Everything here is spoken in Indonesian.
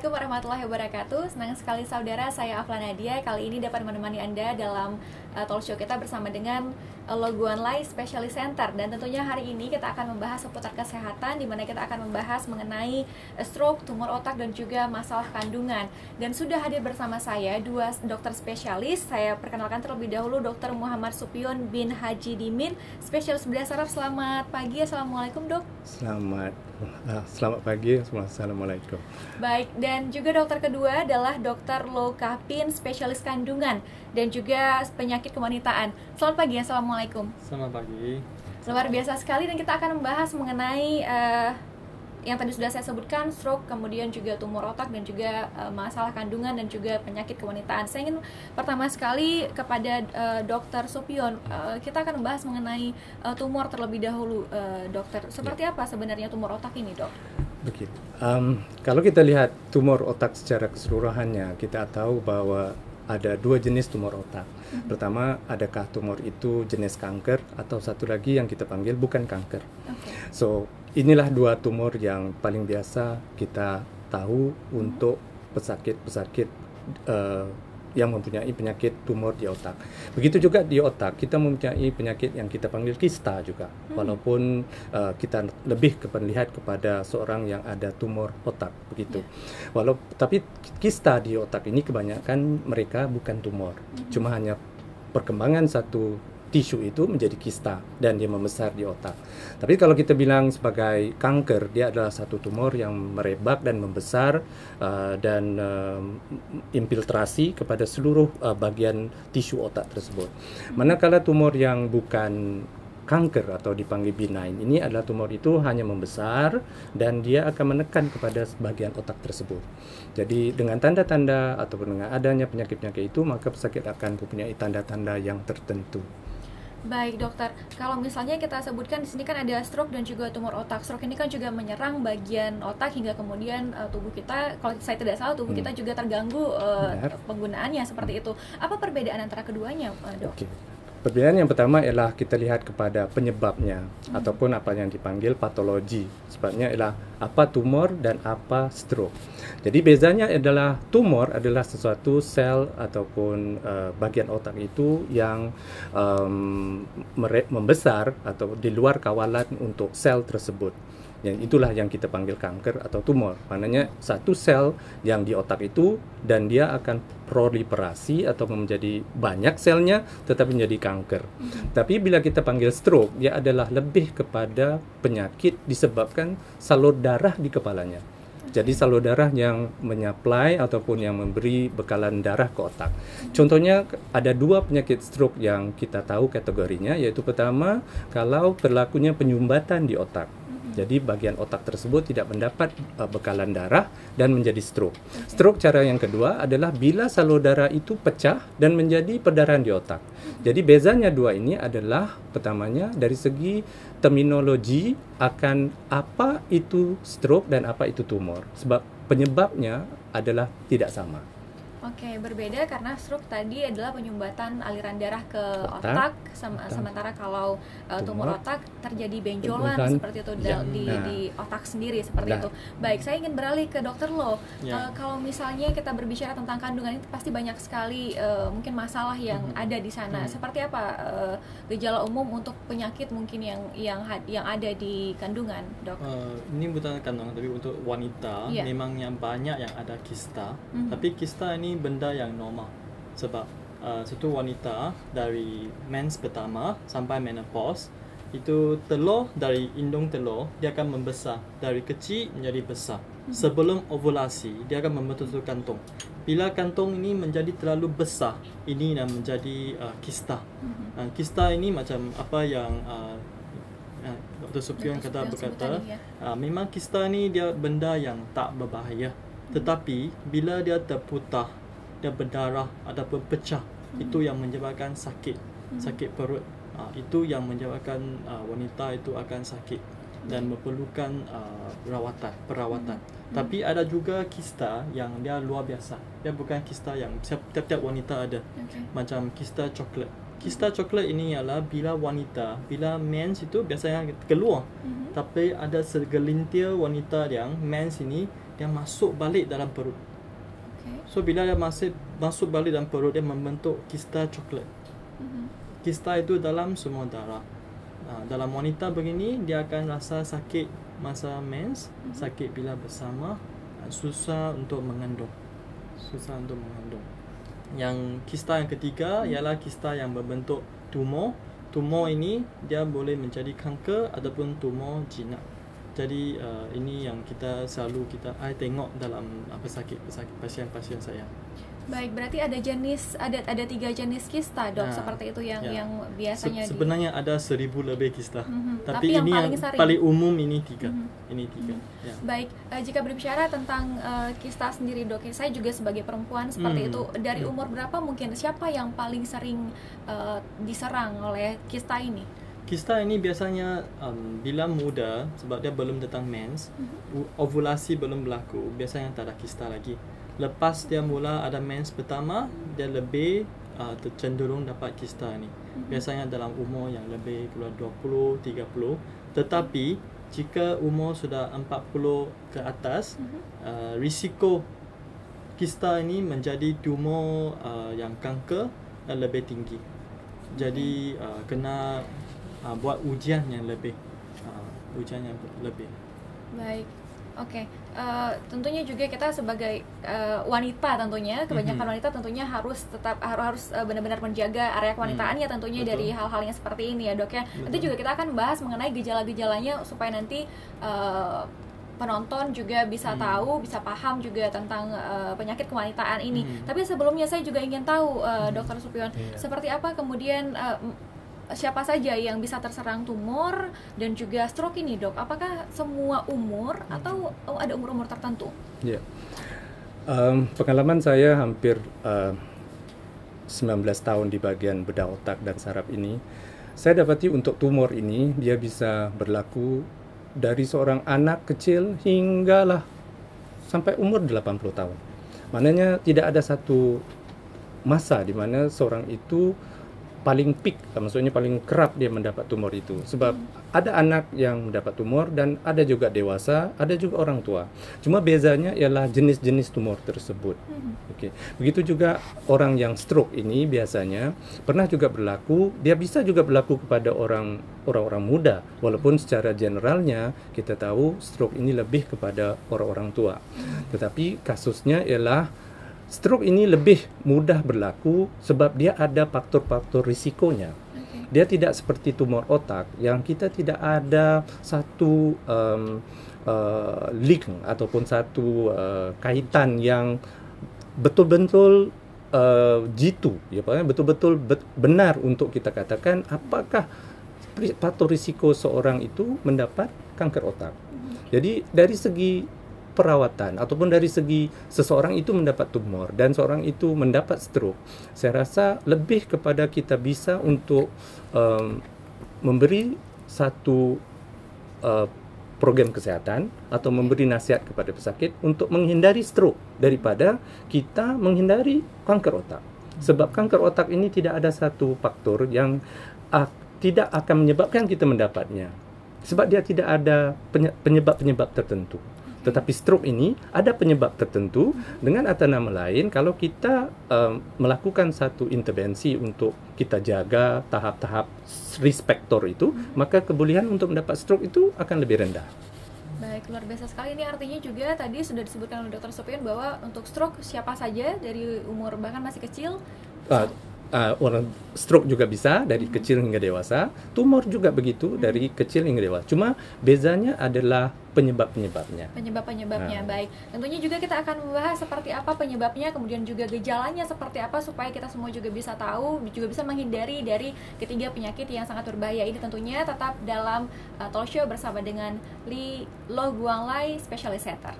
Assalamualaikum warahmatullahi wabarakatuh. Senang sekali saudara, saya Afla Nadia. Kali ini dapat menemani Anda dalam talk show kita bersama dengan Loguan Lai Specialist Center. Dan tentunya hari ini kita akan membahas seputar kesehatan, di mana kita akan membahas mengenai stroke, tumor otak, dan juga masalah kandungan. Dan sudah hadir bersama saya dua dokter spesialis. Saya perkenalkan terlebih dahulu Dr. Muhammad Supion bin Haji Dimin, spesialis bedah saraf. Selamat pagi, Assalamualaikum dok. Selamat pagi, Assalamualaikum. Baik, dan juga dokter kedua adalah Dr. Lo Kapin, spesialis kandungan dan juga penyakit kewanitaan. Selamat pagi, Assalamualaikum. Selamat pagi. Luar biasa sekali, dan kita akan membahas mengenai yang tadi sudah saya sebutkan, stroke, kemudian juga tumor otak, dan juga masalah kandungan dan juga penyakit kewanitaan. Saya ingin pertama sekali kepada Dr. Supion, kita akan membahas mengenai tumor terlebih dahulu, dokter. Seperti apa sebenarnya tumor otak ini, dok? Begitu. Kalau kita lihat tumor otak secara keseluruhannya, kita tahu bahwa ada dua jenis tumor otak. Pertama, adakah tumor itu jenis kanker, atau satu lagi yang kita panggil bukan kanker. So, inilah dua tumor yang paling biasa kita tahu untuk pesakit-pesakit yang mempunyai penyakit tumor di otak. Begitu juga di otak, kita mempunyai penyakit yang kita panggil kista juga. Walaupun kita lebih melihat kepada seorang yang ada tumor otak, begitu. Tapi kista di otak ini kebanyakan mereka bukan tumor, cuma hanya perkembangan satu tisu itu menjadi kista dan dia membesar di otak. Tapi kalau kita bilang sebagai kanker, dia adalah satu tumor yang merebak dan membesar dan infiltrasi kepada seluruh bagian tisu otak tersebut. Manakala tumor yang bukan kanker atau dipanggil benign, ini adalah tumor itu hanya membesar dan dia akan menekan kepada bagian otak tersebut. Jadi dengan tanda-tanda ataupun dengan adanya penyakit-penyakit itu, maka pesakit akan mempunyai tanda-tanda yang tertentu. Baik dokter, kalau misalnya kita sebutkan di sini kan ada stroke dan juga tumor otak. Stroke ini kan juga menyerang bagian otak hingga kemudian tubuh kita, kalau saya tidak salah, tubuh kita juga terganggu penggunaannya seperti itu. Apa perbedaan antara keduanya, dok? Perbedaan yang pertama ialah kita lihat kepada penyebabnya ataupun apa yang dipanggil patologi. Sebabnya ialah apa tumor dan apa stroke. Jadi bezanya adalah tumor adalah sesuatu sel ataupun bagian otak itu yang membesar atau di luar kawalan untuk sel tersebut. Yang itulah yang kita panggil kanker atau tumor. Maknanya satu sel yang di otak itu dan dia akan proliferasi atau menjadi banyak selnya tetapi menjadi kanker. Tapi bila kita panggil stroke, dia adalah lebih kepada penyakit disebabkan salur darah di kepalanya. Jadi salur darah yang menyuplai ataupun yang memberi bekalan darah ke otak. Contohnya ada dua penyakit stroke yang kita tahu kategorinya, yaitu pertama kalau berlakunya penyumbatan di otak. Jadi bagian otak tersebut tidak mendapat bekalan darah dan menjadi stroke. Stroke cara yang kedua adalah bila salur darah itu pecah dan menjadi perdarahan di otak. Jadi bezanya dua ini adalah pertamanya dari segi terminologi akan apa itu stroke dan apa itu tumor. Sebab penyebabnya adalah tidak sama. Oke, berbeda karena stroke tadi adalah penyumbatan aliran darah ke otak, sementara kalau tumor otak terjadi benjolan seperti itu di otak sendiri seperti itu. Baik, saya ingin beralih ke dokter Lo. Kalau misalnya kita berbicara tentang kandungan, itu pasti banyak sekali mungkin masalah yang ada di sana. Seperti apa gejala umum untuk penyakit mungkin yang ada di kandungan, dok? Ini bukan kandungan, tapi untuk wanita memang yang banyak yang ada kista. Tapi kista ini benda yang normal sebab satu wanita dari mens pertama sampai menopause itu telur dari indung telur dia akan membesar dari kecil menjadi besar. Sebelum ovulasi dia akan membentuk kantung. Bila kantung ini menjadi terlalu besar, ini yang menjadi kista. Kista ini macam apa yang Dr. Supion berkata, memang kista ini dia benda yang tak berbahaya. Tetapi bila dia terputah, dia berdarah ataupun pecah, itu yang menyebabkan sakit perut. Itu yang menyebabkan wanita itu akan sakit dan memerlukan perawatan. Tapi ada juga kista yang dia luar biasa. Dia bukan kista yang tiap-tiap wanita ada. Macam kista coklat. Kista coklat ini ialah bila mens itu biasanya keluar. Tapi ada segelintir wanita yang mens ini dia masuk balik dalam perut. So bila dia masuk balik dalam perut, dia membentuk kista coklat. Kista itu dalam semua darah. Dalam wanita begini, dia akan rasa sakit masa mens, sakit bila bersama, susah untuk mengandung. Yang kista yang ketiga ialah kista yang berbentuk tumor. Tumor ini dia boleh menjadi kanker ataupun tumor jinak. Jadi ini yang kita selalu tengok dalam pesakit pasien-pasien saya. Baik, berarti ada 3 jenis kista, Dok, seperti itu yang biasanya sebenarnya ada 1000 lebih kista. Tapi yang ini yang paling umum ini 3. Ini 3. Ya. Baik, jika berbicara tentang kista sendiri, Dok, saya juga sebagai perempuan seperti itu, dari umur berapa mungkin siapa yang paling sering diserang oleh kista ini? Kista ini biasanya bila muda, sebab dia belum datang mens, ovulasi belum berlaku, biasanya tak ada kista lagi. Lepas dia mula ada mens pertama, dia lebih cenderung dapat kista ni. Biasanya dalam umur yang lebih 20, 30. Tetapi jika umur sudah 40 ke atas, risiko kista ini menjadi tumor yang kanker lebih tinggi. Jadi kena buat ujian yang lebih. Baik. Oke, tentunya juga kita sebagai wanita tentunya, kebanyakan wanita tentunya harus benar-benar menjaga area kewanitaannya tentunya. Betul. Dari hal-hal yang seperti ini ya, Dok ya. Nanti juga kita akan membahas mengenai gejala-gejalanya supaya nanti penonton juga bisa tahu, bisa paham juga tentang penyakit kewanitaan ini. Tapi sebelumnya saya juga ingin tahu, Dr. Supion, seperti apa kemudian siapa saja yang bisa terserang tumor dan juga stroke ini, Dok? Apakah semua umur atau ada umur-umur tertentu? Ya, pengalaman saya hampir 19 tahun di bagian bedah otak dan saraf ini, saya dapati untuk tumor ini dia bisa berlaku dari seorang anak kecil hinggalah sampai umur 80 tahun. Maknanya tidak ada satu masa di mana seorang itu paling peak, maksudnya paling kerap dia mendapat tumor itu. Sebab ada anak yang mendapat tumor dan ada juga dewasa, ada juga orang tua. Cuma bezanya ialah jenis-jenis tumor tersebut. Okey. Begitu juga orang yang stroke ini biasanya pernah juga berlaku, dia bisa juga berlaku kepada orang-orang muda. Walaupun secara generalnya kita tahu stroke ini lebih kepada orang-orang tua. Tetapi kasusnya ialah stroke ini lebih mudah berlaku sebab dia ada faktor-faktor risikonya. Dia tidak seperti tumor otak yang kita tidak ada satu link ataupun satu kaitan yang betul-betul jitu, ya, betul-betul benar untuk kita katakan apakah faktor risiko seorang itu mendapat kanker otak. Jadi dari segi perawatan ataupun dari segi seseorang itu mendapat tumor dan seorang itu mendapat stroke, saya rasa lebih kepada kita bisa untuk memberi satu program kesehatan atau memberi nasihat kepada pesakit untuk menghindari stroke daripada kita menghindari kanker otak. Sebab kanker otak ini tidak ada satu faktor yang tidak akan menyebabkan kita mendapatnya. Sebab dia tidak ada penyebab-penyebab tertentu. Tetapi stroke ini ada penyebab tertentu. Dengan atas nama lain, kalau kita melakukan satu intervensi untuk kita jaga tahap-tahap risk factor itu, maka kebolehan untuk mendapat stroke itu akan lebih rendah. Baik, luar biasa sekali. Ini artinya juga tadi sudah disebutkan oleh Dr. Supion bahwa untuk stroke siapa saja dari umur bahkan masih kecil. Orang stroke juga bisa dari kecil hingga dewasa, tumor juga begitu dari kecil hingga dewasa. Cuma bezanya adalah penyebab-penyebabnya. Baik. Tentunya juga kita akan membahas seperti apa penyebabnya, kemudian juga gejalanya seperti apa supaya kita semua juga bisa tahu, juga bisa menghindari dari ketiga penyakit yang sangat berbahaya ini. Tentunya tetap dalam talk show bersama dengan Lee Lo Guang Lai, Specialist Center.